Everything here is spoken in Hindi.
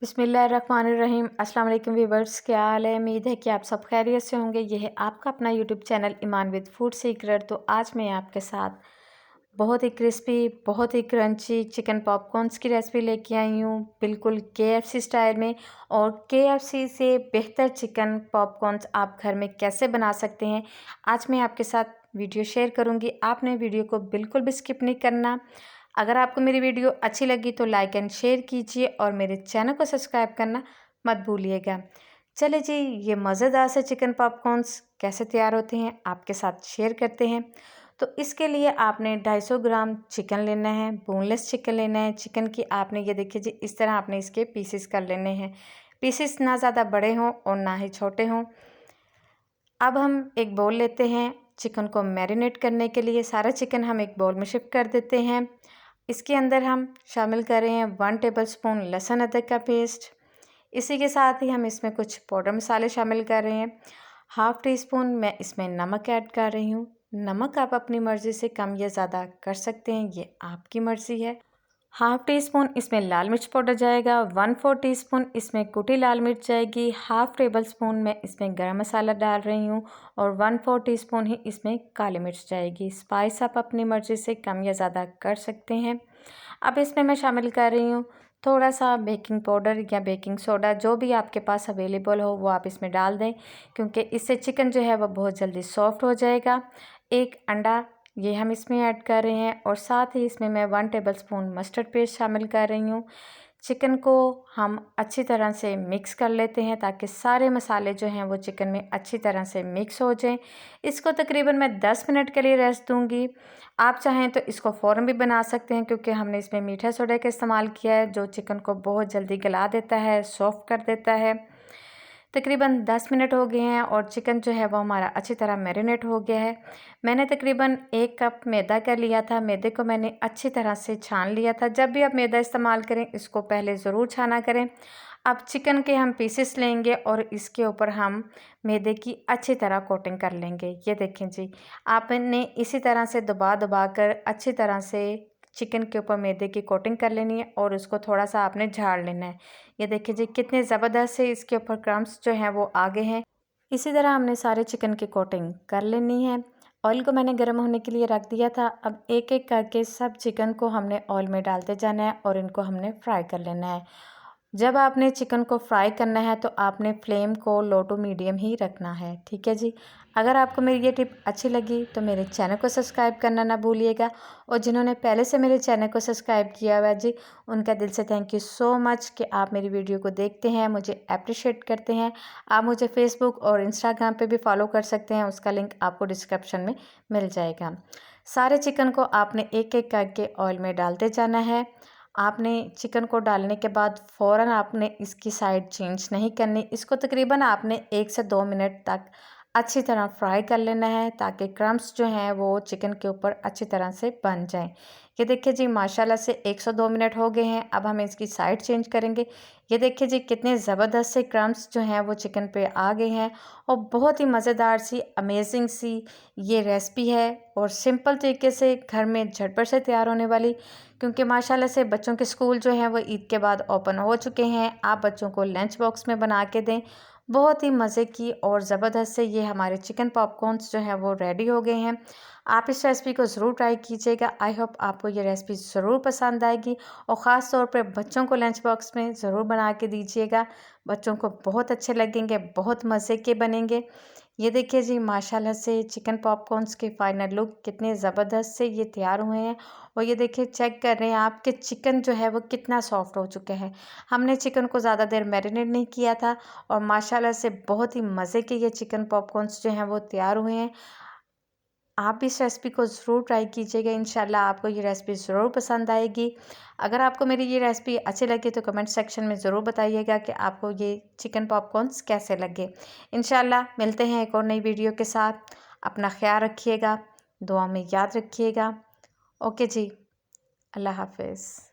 बिस्मिल्लाहिर्रहमानिर्रहीम। अस्सलाम वालेकुम व्यूअर्स, क्या हाल है? उम्मीद है कि आप सब खैरियत से होंगे। यह है आपका अपना YouTube channel Iman with Food Secret. तो आज मैं आपके साथ बहुत ही क्रिस्पी, बहुत ही क्रंची चिकन पॉपकॉर्न्स की रेसिपी लेके आई हूँ, बिल्कुल केएफसी स्टाइल में। और केएफसी से बेहतर चिकन पॉपकॉर्न्स आप घर में कैसे बना सकते हैं, आज मैं आपके साथ वीडियो शेयर करूँगी। आपने वीडियो को बिल्कुल भी स्किप नहीं करना। अगर आपको मेरी वीडियो अच्छी लगी तो लाइक एंड शेयर कीजिए और मेरे चैनल को सब्सक्राइब करना मत भूलिएगा। चले जी, ये मज़ेदार से चिकन पॉपकॉर्न्स कैसे तैयार होते हैं आपके साथ शेयर करते हैं। तो इसके लिए आपने 250 ग्राम चिकन लेना है, बोनलेस चिकन लेना है। चिकन की आपने ये देखिए जी, इस तरह आपने इसके पीसेस कर लेने हैं। पीसेस ना ज़्यादा बड़े हों और ना ही छोटे हों। अब हम एक बाउल लेते हैं चिकन को मैरिनेट करने के लिए। सारा चिकन हम एक बाउल में शिफ्ट कर देते हैं। इसके अंदर हम शामिल कर रहे हैं 1 टेबलस्पून लहसुन अदरक का पेस्ट। इसी के साथ ही हम इसमें कुछ पाउडर मसाले शामिल कर रहे हैं। हाफ़ टी स्पून मैं इसमें नमक ऐड कर रही हूँ। नमक आप अपनी मर्ज़ी से कम या ज़्यादा कर सकते हैं, ये आपकी मर्ज़ी है। हाफ़ टी स्पून इसमें लाल मिर्च पाउडर जाएगा। 1/4 टीस्पून इसमें कुटी लाल मिर्च जाएगी। हाफ़ टेबल स्पून मैं इसमें गरम मसाला डाल रही हूँ और 1/4 टीस्पून ही इसमें काली मिर्च जाएगी। स्पाइस आप अपनी मर्ज़ी से कम या ज़्यादा कर सकते हैं। अब इसमें मैं शामिल कर रही हूँ थोड़ा सा बेकिंग पाउडर या बेकिंग सोडा, जो भी आपके पास अवेलेबल हो वो आप इसमें डाल दें, क्योंकि इससे चिकन जो है वो बहुत जल्दी सॉफ्ट हो जाएगा। एक अंडा ये हम इसमें ऐड कर रहे हैं और साथ ही इसमें मैं 1 टेबलस्पून मस्टर्ड पेस्ट शामिल कर रही हूँ। चिकन को हम अच्छी तरह से मिक्स कर लेते हैं ताकि सारे मसाले जो हैं वो चिकन में अच्छी तरह से मिक्स हो जाएं। इसको तकरीबन मैं 10 मिनट के लिए रेस्ट दूंगी। आप चाहें तो इसको फ़ौरन भी बना सकते हैं, क्योंकि हमने इसमें मीठा सोडा का इस्तेमाल किया है, जो चिकन को बहुत जल्दी गला देता है, सॉफ्ट कर देता है। तकरीबन 10 मिनट हो गए हैं और चिकन जो है वो हमारा अच्छी तरह मैरिनेट हो गया है। मैंने तकरीबन 1 कप मैदा कर लिया था। मैदे को मैंने अच्छी तरह से छान लिया था। जब भी आप मैदा इस्तेमाल करें इसको पहले ज़रूर छाना करें। अब चिकन के हम पीसेस लेंगे और इसके ऊपर हम मैदे की अच्छी तरह कोटिंग कर लेंगे। ये देखें जी, आपने इसी तरह से दबा दबा कर अच्छी तरह से चिकन के ऊपर मैदे की कोटिंग कर लेनी है और उसको थोड़ा सा आपने झाड़ लेना है। ये देखिए जी, कितने ज़बरदस्त से इसके ऊपर क्रम्स जो हैं वो आगे हैं। इसी तरह हमने सारे चिकन की कोटिंग कर लेनी है। ऑयल को मैंने गर्म होने के लिए रख दिया था। अब एक एक करके सब चिकन को हमने ऑयल में डालते जाना है और इनको हमने फ्राई कर लेना है। जब आपने चिकन को फ्राई करना है तो आपने फ्लेम को लो टू मीडियम ही रखना है, ठीक है जी। अगर आपको मेरी ये टिप अच्छी लगी तो मेरे चैनल को सब्सक्राइब करना ना भूलिएगा, और जिन्होंने पहले से मेरे चैनल को सब्सक्राइब किया हुआ है जी, उनका दिल से थैंक यू सो मच कि आप मेरी वीडियो को देखते हैं, मुझे अप्रिशिएट करते हैं। आप मुझे फेसबुक और इंस्टाग्राम पे भी फॉलो कर सकते हैं, उसका लिंक आपको डिस्क्रिप्शन में मिल जाएगा। सारे चिकन को आपने एक एक करके ऑयल में डालते जाना है। आपने चिकन को डालने के बाद फ़ौरन आपने इसकी साइड चेंज नहीं करनी। इसको तकरीबन आपने 1 से 2 मिनट तक अच्छी तरह फ्राई कर लेना है, ताकि क्रम्स जो हैं वो चिकन के ऊपर अच्छी तरह से बन जाएं। ये देखिए जी, माशाल्लाह से 1 से 2 मिनट हो गए हैं। अब हम इसकी साइड चेंज करेंगे। ये देखिए जी, कितने ज़बरदस्त से क्रम्स जो हैं वो चिकन पे आ गए हैं और बहुत ही मज़ेदार सी, अमेजिंग सी ये रेसिपी है और सिंपल तरीके से घर में झटपट से तैयार होने वाली, क्योंकि माशाल्लाह से बच्चों के स्कूल जो हैं वो ईद के बाद ओपन हो चुके हैं। आप बच्चों को लंच बॉक्स में बना के दें। बहुत ही मज़े की और ज़बरदस्त से ये हमारे चिकन पॉपकॉर्न्स जो हैं वो रेडी हो गए हैं। आप इस रेसिपी को ज़रूर ट्राई कीजिएगा। आई होप आपको ये रेसिपी ज़रूर पसंद आएगी और ख़ास तौर पे बच्चों को लंच बॉक्स में ज़रूर बना के दीजिएगा। बच्चों को बहुत अच्छे लगेंगे, बहुत मज़े के बनेंगे। ये देखिए जी, माशाल्लाह से चिकन पॉपकॉर्न्स के फाइनल लुक कितने ज़बरदस्त से ये तैयार हुए हैं। और ये देखिए, चेक कर रहे हैं आप कि चिकन जो है वो कितना सॉफ्ट हो चुका है। हमने चिकन को ज़्यादा देर मैरिनेट नहीं किया था और माशाल्लाह से बहुत ही मज़े के ये चिकन पॉपकॉर्न्स जो हैं वो तैयार हुए हैं। आप भी इस रेसिपी को ज़रूर ट्राई कीजिएगा। इंशाल्लाह आपको ये रेसिपी ज़रूर पसंद आएगी। अगर आपको मेरी ये रेसिपी अच्छी लगी तो कमेंट सेक्शन में ज़रूर बताइएगा कि आपको ये चिकन पॉपकॉर्न्स कैसे लगे। इंशाल्लाह मिलते हैं एक और नई वीडियो के साथ। अपना ख्याल रखिएगा, दुआ में याद रखिएगा। ओके जी, अल्लाह हाफ़िज़।